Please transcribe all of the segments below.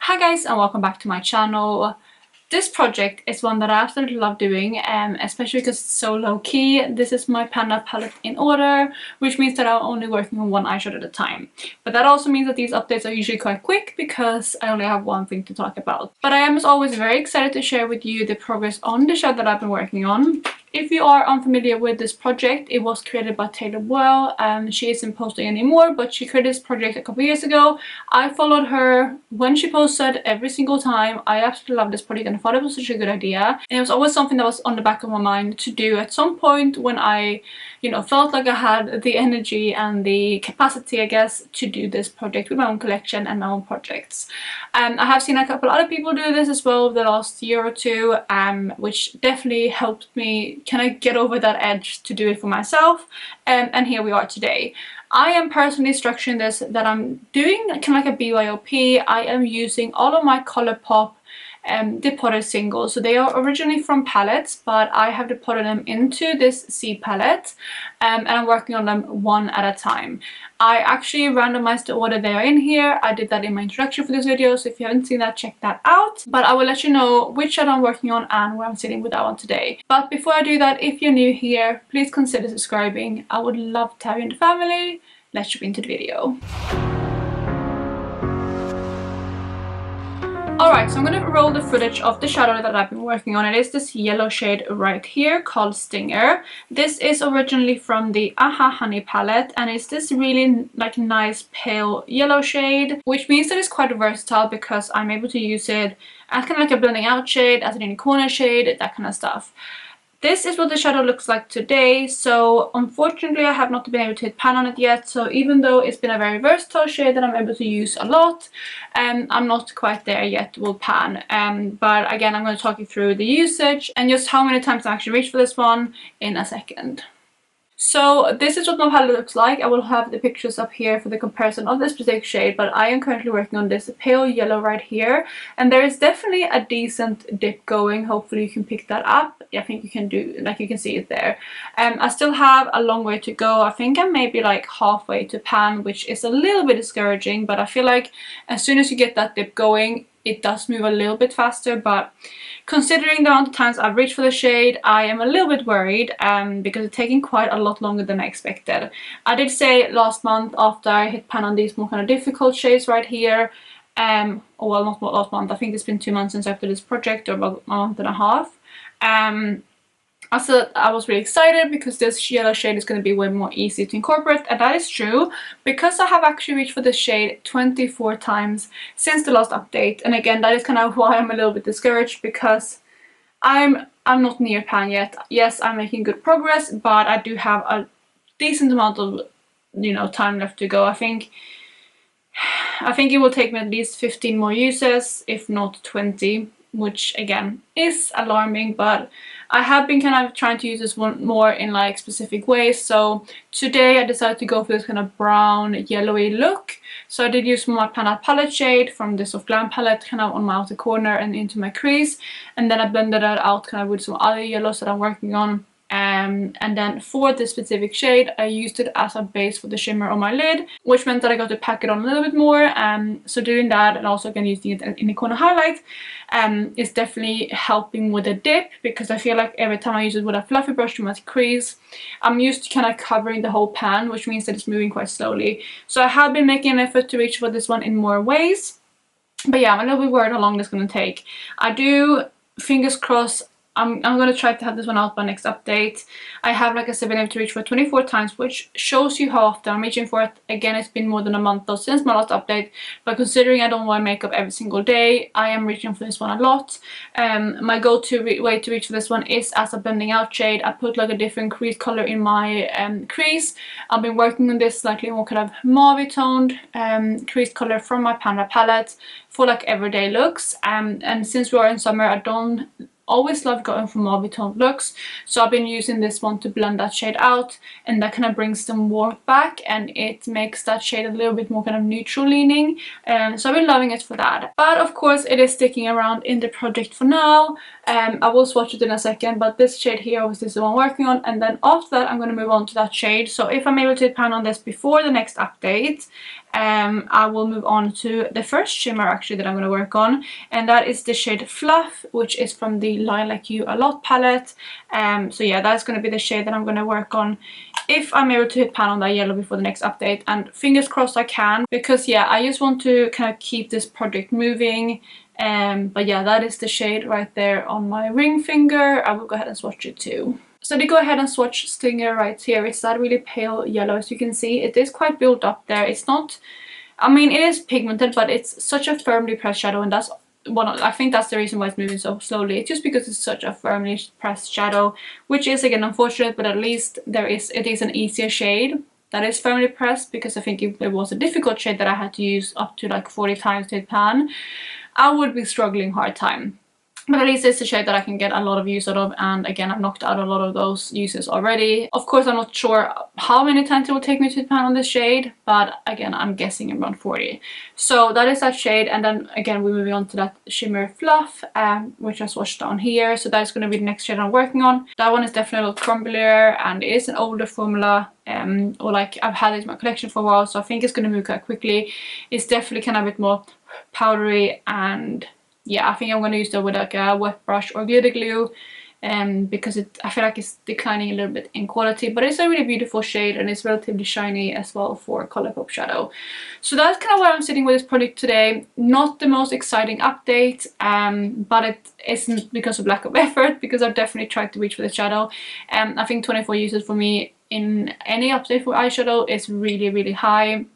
Hi guys, and welcome back to my channel. This project is one that I absolutely love doing, especially because it's so low-key. This is my Panda palette in order, which means that I'm only working on one eyeshadow at a time. But that also means that these updates are usually quite quick because I only have one thing to talk about. But I am as always very excited to share with you the progress on the shadow that I've been working on. If you are unfamiliar with this project, it was created by Taylor Buell. She isn't posting anymore, but she created this project a couple years ago. I followed her when she posted every single time. I absolutely love this project and I thought it was such a good idea. And it was always something that was on the back of my mind to do at some point when I, felt like I had the energy and the capacity, I guess, to do this project with my own collection and my own projects. I have seen a couple other people do this as well over the last year or two, which definitely helped me kind of get over that edge to do it for myself, and here we are today. I am personally structuring this that I'm doing kind of like a BYOP. I am using all of my ColourPop depotted singles. So they are originally from palettes, but I have depotted them into this C palette, and I'm working on them one at a time. I actually randomized the order they are in here. I did that in my introduction for this video, so if you haven't seen that, check that out. But I will let you know which shadow I'm working on and where I'm sitting with that one today. But before I do that, if you're new here, please consider subscribing. I would love to have you in the family. Let's jump into the video. Alright, so I'm going to roll the footage of the shadow that I've been working on. It is this yellow shade right here called Stinger. This is originally from the Aha Honey palette, and it's this really nice pale yellow shade, which means that it's quite versatile because I'm able to use it as kind of like a blending out shade, as an inner corner shade, that kind of stuff. This is what the shadow looks like today, so unfortunately I have not been able to hit pan on it yet, so even though it's been a very versatile shade that I'm able to use a lot, I'm not quite there yet with pan. But again, I'm going to talk you through the usage and just how many times I actually reached for this one in a second. So this is what my palette looks like. I will have the pictures up here for the comparison of this specific shade, but I am currently working on this pale yellow right here, and there is definitely a decent dip going. Hopefully you can pick that up. I think you can do, you can see it there. I still have a long way to go. I think I'm maybe like halfway to pan, which is a little bit discouraging, but I feel like as soon as you get that dip going, it does move a little bit faster. But considering the amount of times I've reached for the shade, I am a little bit worried because it's taking quite a lot longer than I expected. I did say last month, after I hit pan on these more kind of difficult shades right here, well, not last month, I think it's been 2 months since I did this project, or about a month and a half. I said I was really excited because this yellow shade is going to be way more easy to incorporate, and that is true because I have actually reached for this shade 24 times since the last update. And again, that is kind of why I'm a little bit discouraged, because I'm not near pan yet. Yes, I'm making good progress, but I do have a decent amount of time left to go. I think it will take me at least 15 more uses, if not 20, which again is alarming, but I have been kind of trying to use this one more in like specific ways. So today I decided to go for this kind of brown yellowy look. So I did use my Panda palette shade from the Soft Glam palette kind of on my outer corner and into my crease, and then I blended that out kind of with some other yellows that I'm working on. And then for this specific shade, I used it as a base for the shimmer on my lid, which meant that I got to pack it on a little bit more. So doing that, and also again using it in the corner highlight, is definitely helping with the dip, because I feel like every time I use it with a fluffy brush to my crease, I'm used to kind of covering the whole pan, which means that it's moving quite slowly. So I have been making an effort to reach for this one in more ways. But yeah, I'm a little bit worried how long this is going to take. I do, fingers crossed, I'm going to try to have this one out by next update. I have, like I said, been able to reach for 24 times, which shows you how often I'm reaching for it. Again, it's been more than a month though since my last update, but considering I don't wear makeup every single day, I am reaching for this one a lot. My go-to way to reach for this one is as a blending out shade. I put like a different crease color in my crease. I've been working on this slightly more kind of mauve toned crease color from my Panda palette for like everyday looks. And since we are in summer, I don't always love going for mauve toned looks, so I've been using this one to blend that shade out, and that kind of brings some warmth back and it makes that shade a little bit more kind of neutral leaning, so I've been loving it for that. But of course it is sticking around in the project for now. I will swatch it in a second, but this shade here was the one I'm working on, and then after that I'm going to move on to that shade. So if I'm able to pan on this before the next update, I will move on to the first shimmer actually that I'm going to work on, and that is the shade Fluff, which is from the Lilac You A Lot palette. So yeah, that's going to be the shade that I'm going to work on if I'm able to hit pan on that yellow before the next update, and fingers crossed I can, because yeah, I just want to kind of keep this project moving. But yeah, that is the shade right there on my ring finger. I will go ahead and swatch it too. So to go ahead and swatch Stinger right here, it's that really pale yellow. As you can see, it is quite built up there. It's not, I mean, it is pigmented, but it's such a firmly pressed shadow, and that's I think that's the reason why it's moving so slowly. It's just because it's such a firmly pressed shadow, which is again unfortunate, but at least it is an easier shade that is firmly pressed, because I think if it was a difficult shade that I had to use up to like 40 times to hit pan, I would be struggling hard time. But at least it's a shade that I can get a lot of use out of, and again, I've knocked out a lot of those uses already. Of course, I'm not sure how many times it will take me to pan on this shade, but again, I'm guessing around 40. So that is that shade, and then again, we're moving on to that shimmer Fluff, which I swatched down here. So that's going to be the next shade I'm working on. That one is definitely a little crumblier, and it is an older formula, or like I've had it in my collection for a while, so I think it's going to move quite quickly. It's definitely kind of a bit more powdery, and yeah, I think I'm going to use that with like a wet brush or glitter glue, because I feel like it's declining a little bit in quality, but it's a really beautiful shade, and it's relatively shiny as well for Colourpop shadow. So that's kind of where I'm sitting with this product today. Not the most exciting update, but it isn't because of lack of effort, because I've definitely tried to reach for the shadow. I think 24 uses for me in any update for eyeshadow is really, really high.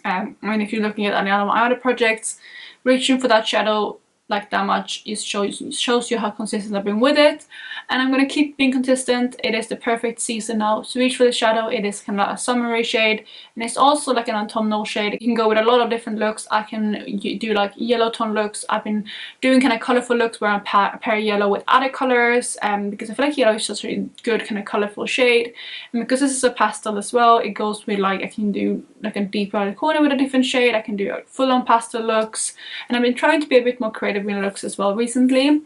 I mean, if you're looking at any of my other projects, reaching for that shadow like that much is shows you how consistent I've been with it, and I'm gonna keep being consistent. It is the perfect season now to reach for the shadow. It is kind of a summery shade, and it's also like an autumnal shade. You can go with a lot of different looks. I can do like yellow tone looks. I've been doing kind of colorful looks where I pair yellow with other colors, because I feel like yellow is such a good kind of colorful shade, and because this is a pastel as well, it goes with like I can do like a deeper outer corner with a different shade. I can do like full-on pastel looks, and I've been trying to be a bit more creative with looks as well recently,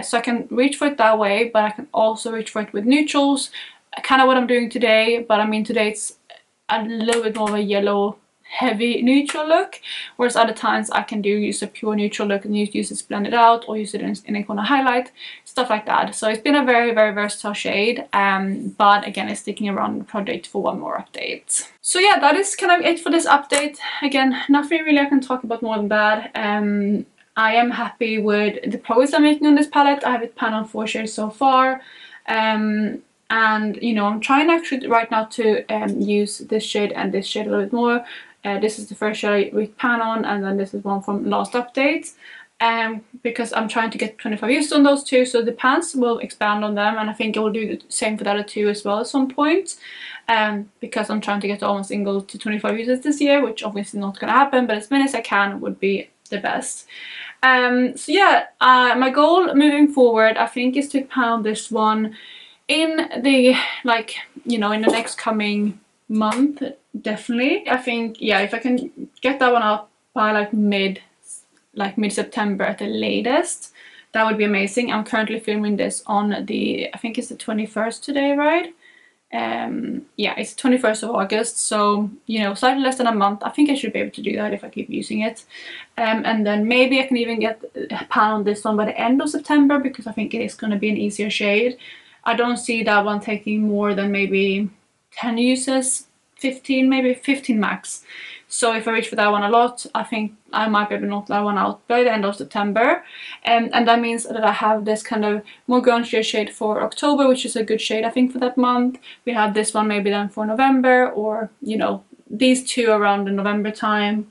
so I can reach for it that way, but I can also reach for it with neutrals, kind of what I'm doing today. But I mean, today it's a little bit more of a yellow heavy neutral look, whereas other times I can use a pure neutral look and use it blended out, or use it in a corner highlight, stuff like that. So it's been a very, very versatile shade, but again, it's sticking around the project for one more update. So yeah, that is kind of it for this update. Again, nothing really I can talk about more than that. I am happy with the progress I'm making on this palette. I have it panned on 4 shades so far, and you know, I'm trying actually right now to use this shade and this shade a little bit more. This is the first shade I pan on, and then this is one from last update, because I'm trying to get 25 uses on those two, so the pans will expand on them, and I think I will do the same for the other two as well at some point, because I'm trying to get almost single to 25 uses this year, which obviously not gonna happen, but as many as I can would be the best. So yeah, my goal moving forward, I think, is to pound this one in the, like, you know, in the next coming month, definitely. I think, yeah, if I can get that one out by like mid-September at the latest, that would be amazing. I'm currently filming this on the, I think it's the 21st today, right? Yeah, it's 21st of August, so you know, slightly less than a month. I think I should be able to do that if I keep using it, and then maybe I can even get a pan on this one by the end of September, because I think it is going to be an easier shade. I don't see that one taking more than maybe 10 uses, 15, maybe 15 max. So if I reach for that one a lot, I think I might be able to knock that one out by the end of September. And that means that I have this kind of more grungier shade for October, which is a good shade I think for that month. We have this one maybe then for November, or you know, these two around the November time,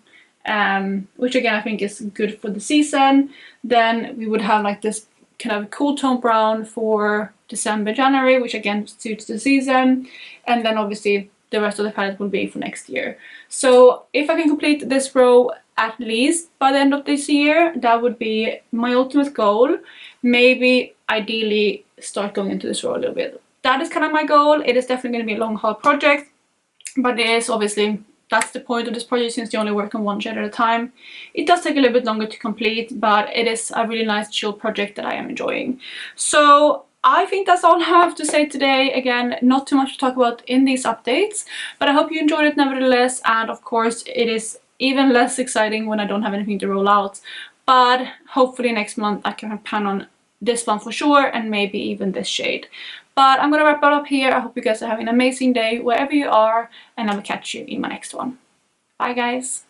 which again I think is good for the season. Then we would have like this kind of cool tone brown for December, January, which again suits the season. And then obviously the rest of the palette will be for next year. So if I can complete this row at least by the end of this year, that would be my ultimate goal. Maybe ideally start going into this row a little bit. That is kind of my goal. It is definitely going to be a long haul project, but it is obviously, that's the point of this project, since you only work on one shade at a time. It does take a little bit longer to complete, but it is a really nice chill project that I am enjoying. So I think that's all I have to say today. Again, not too much to talk about in these updates, but I hope you enjoyed it nevertheless, and of course it is even less exciting when I don't have anything to roll out. But hopefully next month I can pan on this one for sure, and maybe even this shade. But I'm gonna wrap it up here. I hope you guys are having an amazing day wherever you are, and I will catch you in my next one. Bye guys!